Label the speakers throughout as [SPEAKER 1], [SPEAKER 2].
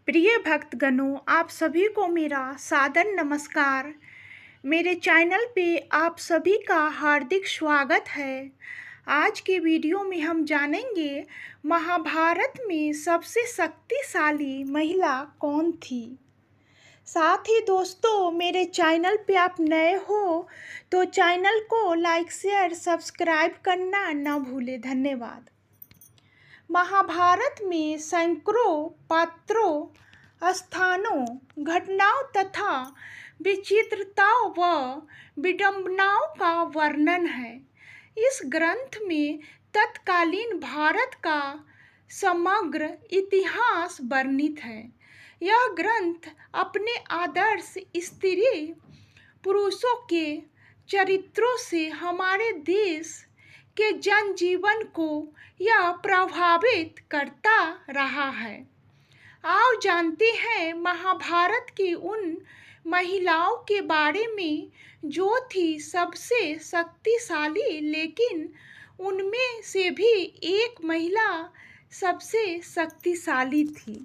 [SPEAKER 1] प्रिय भक्तगणों, आप सभी को मेरा सादर नमस्कार। मेरे चैनल पे आप सभी का हार्दिक स्वागत है। आज के वीडियो में हम जानेंगे महाभारत में सबसे शक्तिशाली महिला कौन थी। साथ ही दोस्तों, मेरे चैनल पे आप नए हो तो चैनल को लाइक शेयर सब्सक्राइब करना ना भूलें। धन्यवाद। महाभारत में सैकड़ों पात्रों, स्थानों, घटनाओं तथा विचित्रताओं व विडंबनाओं का वर्णन है। इस ग्रंथ में तत्कालीन भारत का समग्र इतिहास वर्णित है। यह ग्रंथ अपने आदर्श स्त्री पुरुषों के चरित्रों से हमारे देश के जनजीवन को यह प्रभावित करता रहा है। आओ जानते हैं महाभारत की उन महिलाओं के बारे में जो थी सबसे शक्तिशाली, लेकिन उनमें से भी एक महिला सबसे शक्तिशाली थी।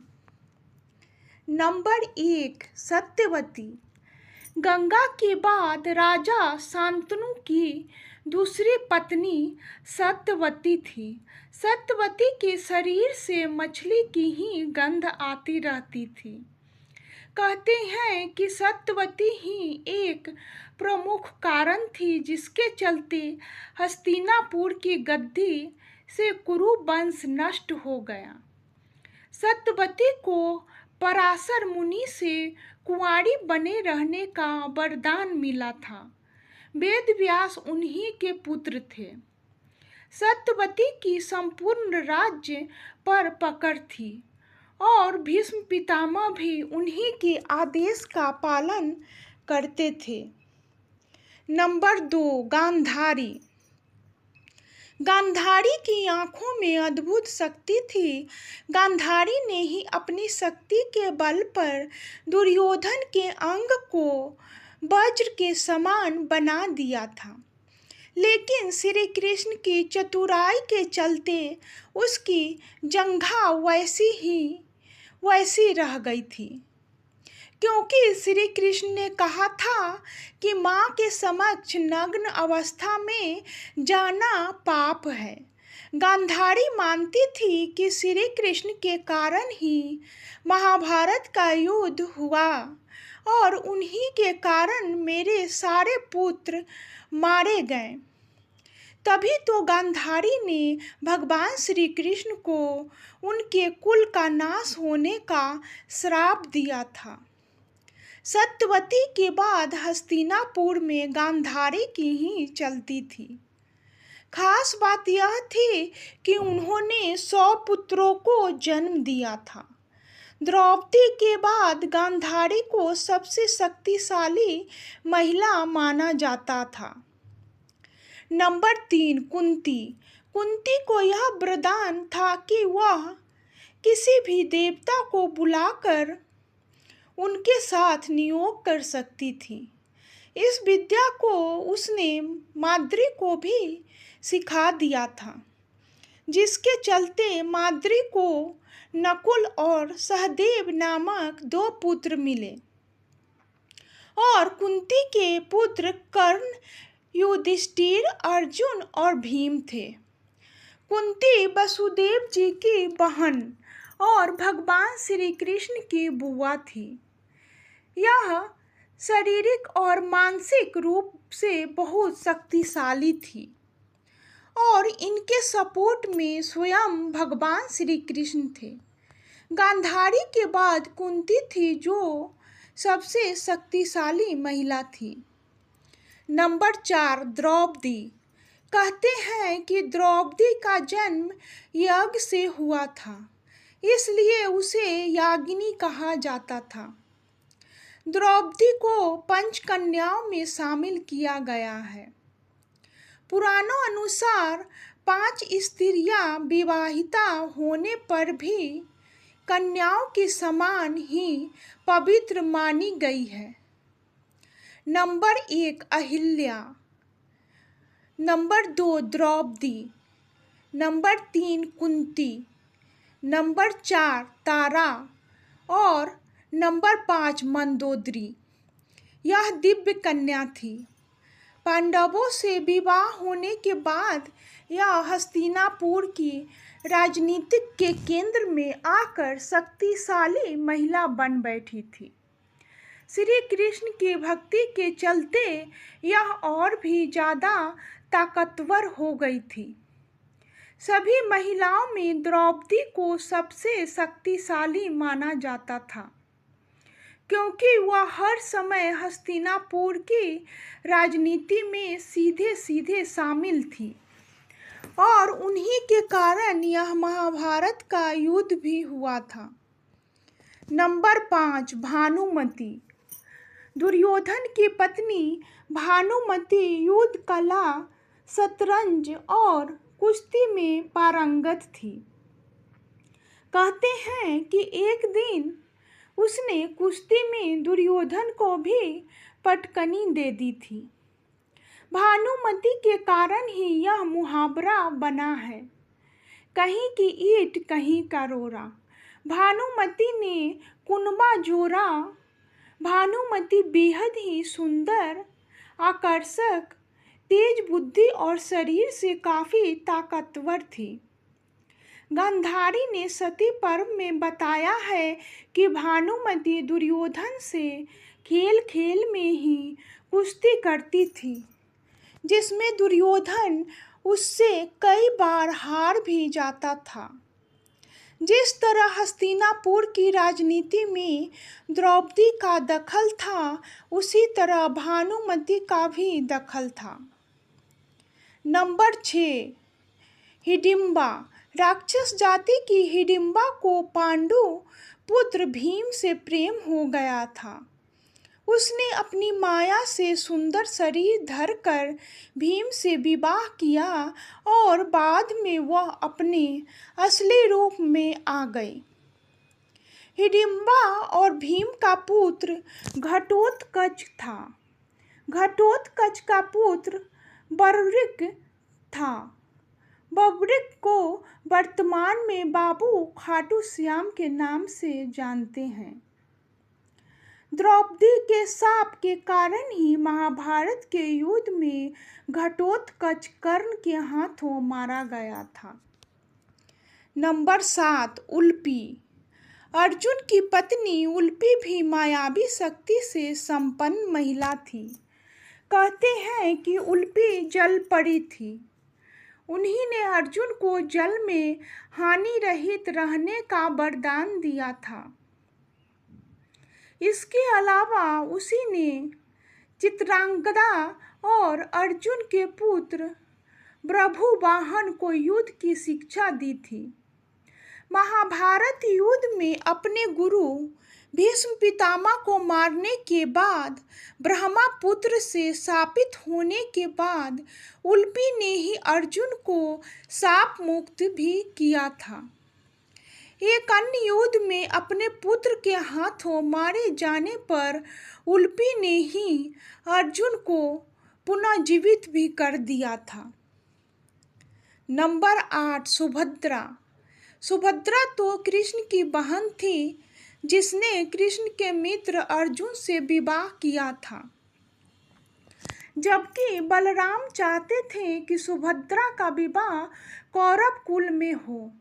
[SPEAKER 1] नंबर 1, सत्यवती। गंगा के बाद राजा शांतनु की दूसरी पत्नी सत्यवती थी। सत्यवती के शरीर से मछली की ही गंध आती रहती थी। कहते हैं कि सत्यवती ही एक प्रमुख कारण थी जिसके चलते हस्तिनापुर की गद्दी से कुरु वंश नष्ट हो गया। सत्यवती को पराशर मुनि से कुंवारी बने रहने का वरदान मिला था। वेद व्यास उन्हीं के पुत्र थे। सत्यवती की संपूर्ण राज्य पर पकड़ थी और भीष्म पितामह भी उन्हीं के आदेश का पालन करते थे। नंबर 2, गांधारी। गांधारी की आंखों में अद्भुत शक्ति थी। गांधारी ने ही अपनी शक्ति के बल पर दुर्योधन के अंग को वज्र के समान बना दिया था, लेकिन श्री कृष्ण की चतुराई के चलते उसकी जंघा वैसी रह गई थी, क्योंकि श्री कृष्ण ने कहा था कि माँ के समक्ष नग्न अवस्था में जाना पाप है। गांधारी मानती थी कि श्री कृष्ण के कारण ही महाभारत का युद्ध हुआ और उन्हीं के कारण मेरे सारे पुत्र मारे गए। तभी तो गांधारी ने भगवान श्री कृष्ण को उनके कुल का नाश होने का श्राप दिया था। सत्यवती के बाद हस्तिनापुर में गांधारी की ही चलती थी। खास बात यह थी कि उन्होंने 100 पुत्रों को जन्म दिया था। द्रौपदी के बाद गांधारी को सबसे शक्तिशाली महिला माना जाता था। नंबर 3, कुंती। कुंती को यह वरदान था कि वह किसी भी देवता को बुलाकर उनके साथ नियोग कर सकती थी। इस विद्या को उसने माद्री को भी सिखा दिया था, जिसके चलते माद्री को नकुल और सहदेव नामक 2 पुत्र मिले और कुंती के पुत्र कर्ण, युधिष्ठिर, अर्जुन और भीम थे। कुंती वसुदेव जी की बहन और भगवान श्री कृष्ण की बुआ थी। यह शारीरिक और मानसिक रूप से बहुत शक्तिशाली थी और इनके सपोर्ट में स्वयं भगवान श्री कृष्ण थे। गांधारी के बाद कुंती थी जो सबसे शक्तिशाली महिला थी। नंबर 4, द्रौपदी। कहते हैं कि द्रौपदी का जन्म यज्ञ से हुआ था, इसलिए उसे याज्ञिनी कहा जाता था। द्रौपदी को पंचकन्याओं में शामिल किया गया है। पुराणों अनुसार 5 स्त्रियां विवाहिता होने पर भी कन्याओं के समान ही पवित्र मानी गई है। Number 1, Ahilya. Number 2, Draupadi. Number 3, Kunti. Number 4, Tara और नंबर 5 मंदोदरी। यह दिव्य कन्या थी। पांडवों से विवाह होने के बाद यह हस्तिनापुर की राजनीतिक के केंद्र में आकर शक्तिशाली महिला बन बैठी थी। श्री कृष्ण की भक्ति के चलते यह और भी ज़्यादा ताकतवर हो गई थी। सभी महिलाओं में द्रौपदी को सबसे शक्तिशाली माना जाता था, क्योंकि वह हर समय हस्तिनापुर की राजनीति में सीधे सीधे शामिल थी और उन्हीं के कारण यह महाभारत का युद्ध भी हुआ था। नंबर 5 भानुमति। दुर्योधन की पत्नी भानुमति युद्ध कला, शतरंज और कुश्ती में पारंगत थी। कहते हैं कि एक दिन उसने कुश्ती में दुर्योधन को भी पटकनी दे दी थी। भानुमति के कारण ही यह मुहावरा बना है, कहीं की ईंट कहीं का रोरा। भानुमति ने कुनबा जोड़ा। भानुमति बेहद ही सुंदर, आकर्षक, तेज बुद्धि और शरीर से काफ़ी ताकतवर थी। गांधारी ने सती पर्व में बताया है कि भानुमति दुर्योधन से खेल खेल में ही कुश्ती करती थी, जिसमें दुर्योधन उससे कई बार हार भी जाता था। जिस तरह हस्तिनापुर की राजनीति में द्रौपदी का दखल था, उसी तरह भानुमति का भी दखल था। नंबर 6 हिडिंबा। राक्षस जाति की हिडिंबा को पांडु पुत्र भीम से प्रेम हो गया था। उसने अपनी माया से सुंदर शरीर धरकर भीम से विवाह किया और बाद में वह अपने असली रूप में आ गई। हिडिंबा और भीम का पुत्र घटोत्कच था। घटोत्कच का पुत्र बर्बरिक था। बर्बरिक को वर्तमान में बाबू खाटू श्याम के नाम से जानते हैं। द्रौपदी के शाप के कारण ही महाभारत के युद्ध में घटोत्कच कर्ण के हाथों मारा गया था। नंबर 7 उल्पी। अर्जुन की पत्नी उल्पी भी मायावी शक्ति से संपन्न महिला थी। कहते हैं कि उल्पी जल परी थी। उन्हीं ने अर्जुन को जल में हानि रहित रहने का वरदान दिया था। इसके अलावा उसी ने चित्रांगदा और अर्जुन के पुत्र बभ्रुवाहन को युद्ध की शिक्षा दी थी। महाभारत युद्ध में अपने गुरु भीष्म पितामह को मारने के बाद, ब्रह्मपुत्र से शापित होने के बाद उल्पी ने ही अर्जुन को शाप मुक्त भी किया था। एक अन्य युद्ध में अपने पुत्र के हाथों मारे जाने पर उल्पी ने ही अर्जुन को पुनः जीवित भी कर दिया था। नंबर 8 सुभद्रा। सुभद्रा तो कृष्ण की बहन थी, जिसने कृष्ण के मित्र अर्जुन से विवाह किया था। जबकि बलराम चाहते थे कि सुभद्रा का विवाह कौरव कुल में हो।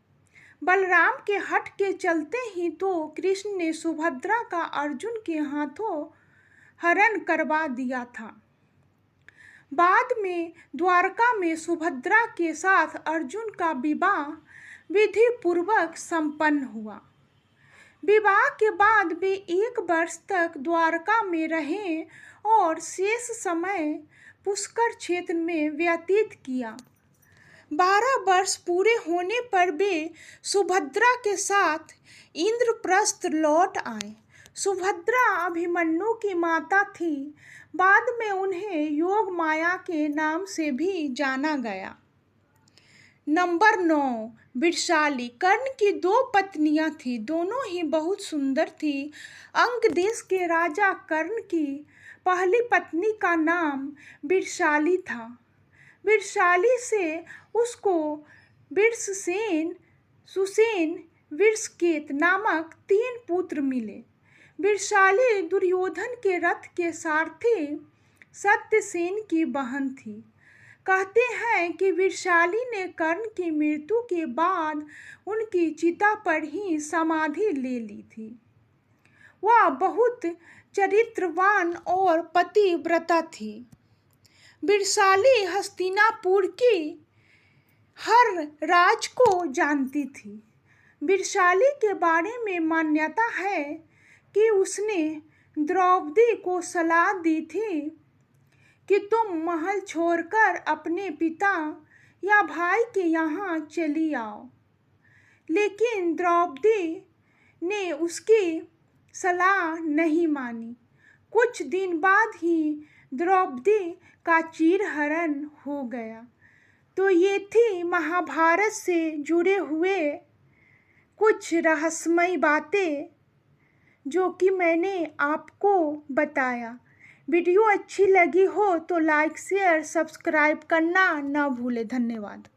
[SPEAKER 1] बलराम के हठ के चलते ही तो कृष्ण ने सुभद्रा का अर्जुन के हाथों हरण करवा दिया था। बाद में द्वारका में सुभद्रा के साथ अर्जुन का विवाह विधि पूर्वक संपन्न हुआ। विवाह के बाद वे 1 वर्ष तक द्वारका में रहे और शेष समय पुष्कर क्षेत्र में व्यतीत किया। 12 वर्ष पूरे होने पर वे सुभद्रा के साथ इंद्रप्रस्थ लौट आए। सुभद्रा अभिमन्यु की माता थी। बाद में उन्हें योग माया के नाम से भी जाना गया। नंबर 9 वृषाली। कर्ण की 2 पत्नियां थी, दोनों ही बहुत सुंदर थी। अंग देश के राजा कर्ण की पहली पत्नी का नाम वृषाली था। वृषाली से उसको वृषसेन, सुसेन, विषकेत नामक 3 पुत्र मिले। विशाली दुर्योधन के रथ के सारथी सत्यसेन की बहन थी। कहते हैं कि विशाली ने कर्ण की मृत्यु के बाद उनकी चिता पर ही समाधि ले ली थी। वह बहुत चरित्रवान और पतिव्रता थी। विशाली हस्तिनापुर की हर राज को जानती थी। विशाली के बारे में मान्यता है कि उसने द्रौपदी को सलाह दी थी कि तुम महल छोड़कर अपने पिता या भाई के यहाँ चली आओ, लेकिन द्रौपदी ने उसकी सलाह नहीं मानी। कुछ दिन बाद ही द्रौपदी का चीरहरण हो गया। तो ये थी महाभारत से जुड़े हुए कुछ रहस्यमयी बातें जो कि मैंने आपको बताया। वीडियो अच्छी लगी हो तो लाइक शेयर सब्सक्राइब करना ना भूलें। धन्यवाद।